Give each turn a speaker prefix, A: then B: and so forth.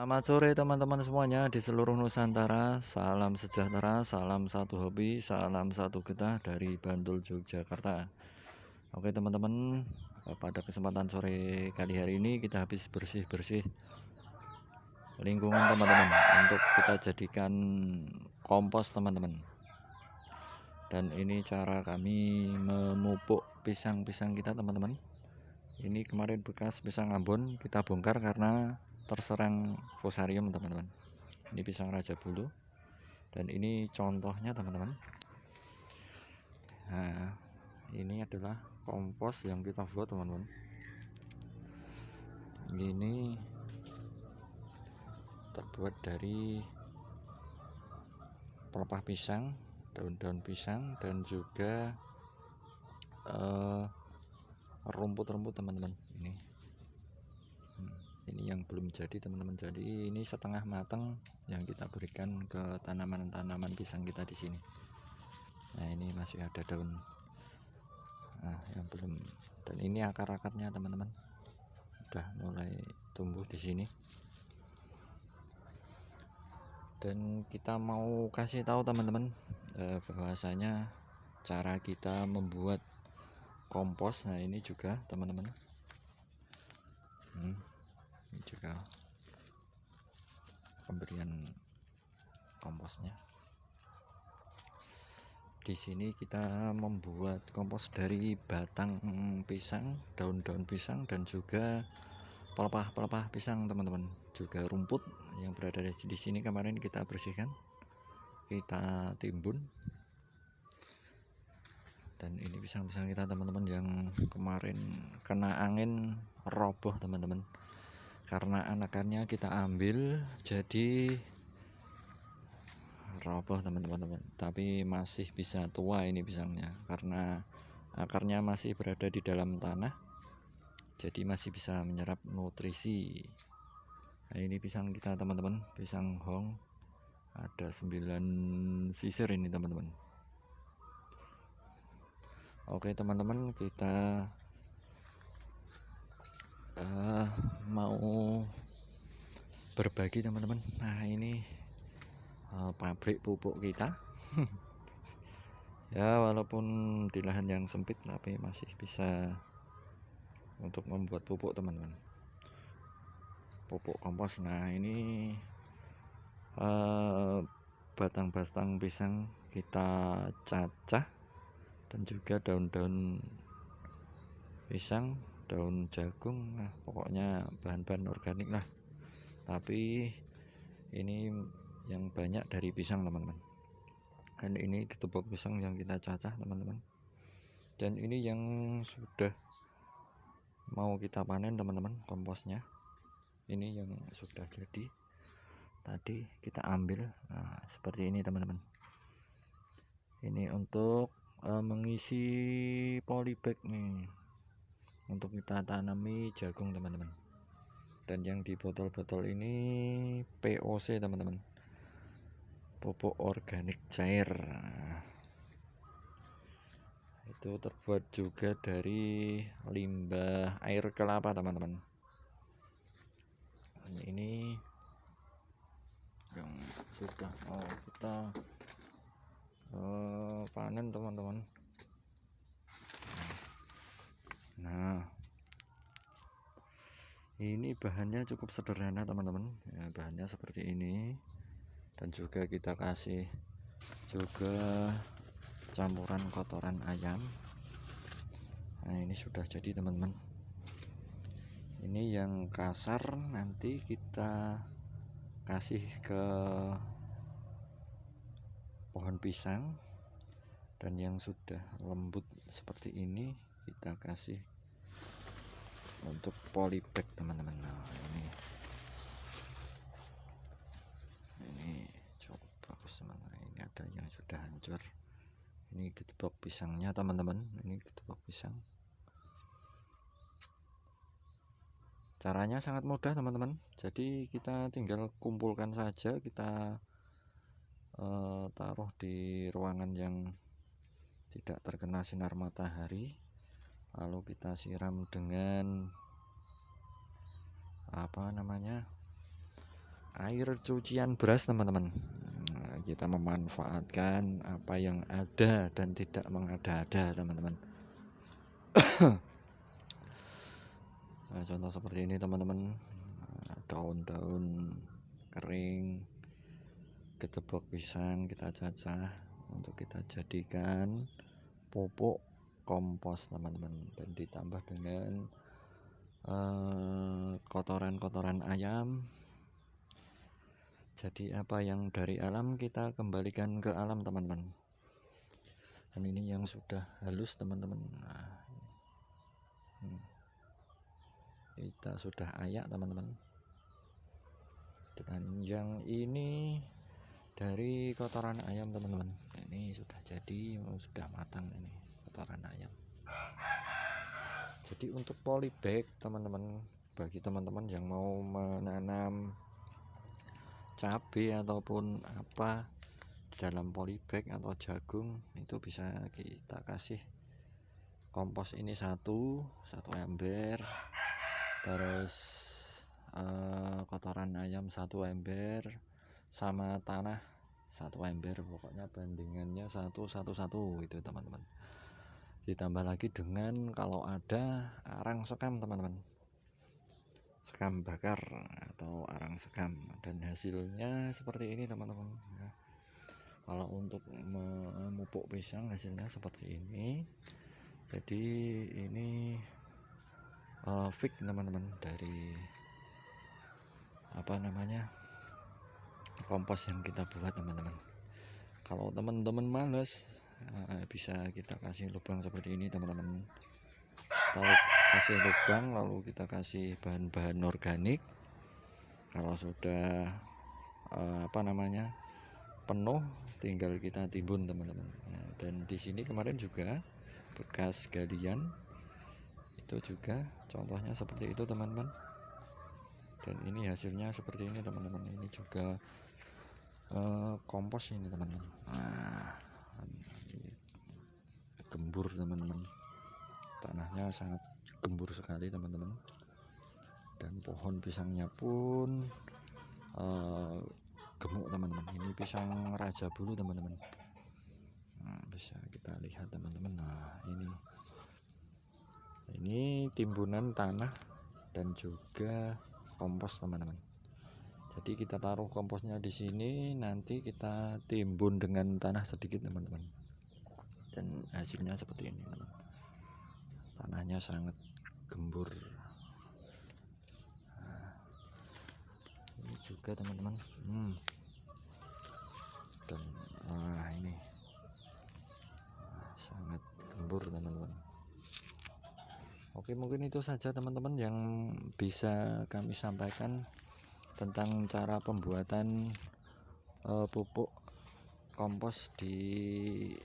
A: Selamat sore teman-teman semuanya di seluruh Nusantara. Salam sejahtera, salam satu hobi, salam satu getah dari Bantul, Yogyakarta. Oke teman-teman, pada kesempatan sore kali hari ini kita habis bersih-bersih lingkungan teman-teman untuk kita jadikan kompos teman-teman. Dan ini cara kami memupuk pisang-pisang kita teman-teman. Ini kemarin bekas pisang Ambon kita bongkar karena terserang fusarium teman-teman. Ini pisang Raja Bulu dan ini contohnya teman-teman. Nah, ini adalah kompos yang kita buat teman-teman. Ini terbuat dari pelepah pisang, daun-daun pisang, dan juga rumput-rumput teman-teman. Ini yang belum jadi teman-teman. Jadi ini setengah matang yang kita berikan ke tanaman-tanaman pisang kita di sini. Nah ini masih ada daun, nah yang belum. Dan ini akar-akarnya teman-teman udah mulai tumbuh di sini. Dan kita mau kasih tahu teman-teman bahwasanya cara kita membuat kompos. Nah ini juga teman-teman, ini juga pemberian komposnya. Di sini kita membuat kompos dari batang pisang, daun-daun pisang, dan juga pelepah-pelepah pisang teman-teman. Juga rumput yang berada di sini kemarin kita bersihkan, kita timbun. Dan ini pisang-pisang kita teman-teman yang kemarin kena angin roboh teman-teman. Karena anakannya kita ambil jadi roboh teman-teman, tapi masih bisa tua ini pisangnya karena akarnya masih berada di dalam tanah, jadi masih bisa menyerap nutrisi. Nah ini pisang kita teman-teman, pisang hong, ada 9 sisir ini teman-teman. Oke teman-teman, kita mau berbagi teman-teman. Nah ini pabrik pupuk kita. Ya walaupun di lahan yang sempit tapi masih bisa untuk membuat pupuk teman-teman, pupuk kompos. Nah ini batang-batang pisang kita cacah, dan juga daun-daun pisang, daun jagung, nah pokoknya bahan-bahan organik lah, tapi ini yang banyak dari pisang teman-teman. Dan ini ketubuk pisang yang kita cacah teman-teman, dan ini yang sudah mau kita panen teman-teman komposnya. Ini yang sudah jadi, tadi kita ambil. Nah seperti ini teman-teman. Ini untuk mengisi polybag nih untuk kita tanami jagung teman-teman. Dan yang di botol-botol ini POC teman-teman, pupuk organik cair. Itu terbuat juga dari limbah air kelapa teman-teman. Ini yang sudah mau kita panen teman-teman. Nah ini bahannya cukup sederhana teman-teman ya, bahannya seperti ini, dan juga kita kasih juga campuran kotoran ayam. Nah ini sudah jadi teman-teman. Ini yang kasar nanti kita kasih ke pohon pisang, dan yang sudah lembut seperti ini kita kasih untuk polybag teman-teman. Nah ini cukup bagus teman-teman. Ini ada yang sudah hancur. Ini ketubuk pisangnya teman-teman, ini ketubuk pisang. Caranya sangat mudah teman-teman, jadi kita tinggal kumpulkan saja, kita taruh di ruangan yang tidak terkena sinar matahari, lalu kita siram dengan air cucian beras teman-teman. Kita memanfaatkan apa yang ada dan tidak mengada-ada teman-teman. Nah, contoh seperti ini teman-teman, daun-daun kering ketebok pisang kita cacah untuk kita jadikan pupuk kompos teman-teman, dan ditambah dengan kotoran-kotoran ayam. Jadi apa yang dari alam kita kembalikan ke alam teman-teman. Dan ini yang sudah halus teman-teman. Nah, kita sudah ayak teman-teman. Dan yang ini dari kotoran ayam teman-teman. Ini sudah jadi, sudah matang ini kotoran ayam. Jadi untuk polybag teman-teman, bagi teman-teman yang mau menanam cabai ataupun apa di dalam polybag atau jagung, itu bisa kita kasih kompos ini satu ember, terus kotoran ayam 1 ember, sama tanah 1 ember, pokoknya bandingannya 1 itu teman-teman. Ditambah lagi dengan kalau ada arang sekam teman-teman, sekam bakar atau arang sekam, dan hasilnya seperti ini teman-teman. Nah, kalau untuk memupuk pisang hasilnya seperti ini. Jadi ini fix teman-teman dari apa namanya kompos yang kita buat teman-teman. Kalau teman-teman males, bisa kita kasih lubang seperti ini teman-teman. Lalu kasih lubang, lalu kita kasih bahan-bahan organik. Kalau sudah penuh, tinggal kita timbun teman-teman. Nah, dan di sini kemarin juga bekas galian itu juga contohnya seperti itu teman-teman. Dan ini hasilnya seperti ini teman-teman. Ini juga kompos ini teman-teman. Nah, gembur teman-teman, tanahnya sangat gembur sekali teman-teman, dan pohon pisangnya pun gemuk teman-teman. Ini pisang raja bulu teman-teman. Nah, bisa kita lihat teman-teman. Nah, ini timbunan tanah dan juga kompos teman-teman. Jadi kita taruh komposnya di sini, nanti kita timbun dengan tanah sedikit teman-teman, dan hasilnya seperti ini teman. Tanahnya sangat gembur. Nah, ini juga teman-teman. Dan ini sangat gembur teman-teman. Oke, mungkin itu saja teman-teman yang bisa kami sampaikan tentang cara pembuatan pupuk kompos di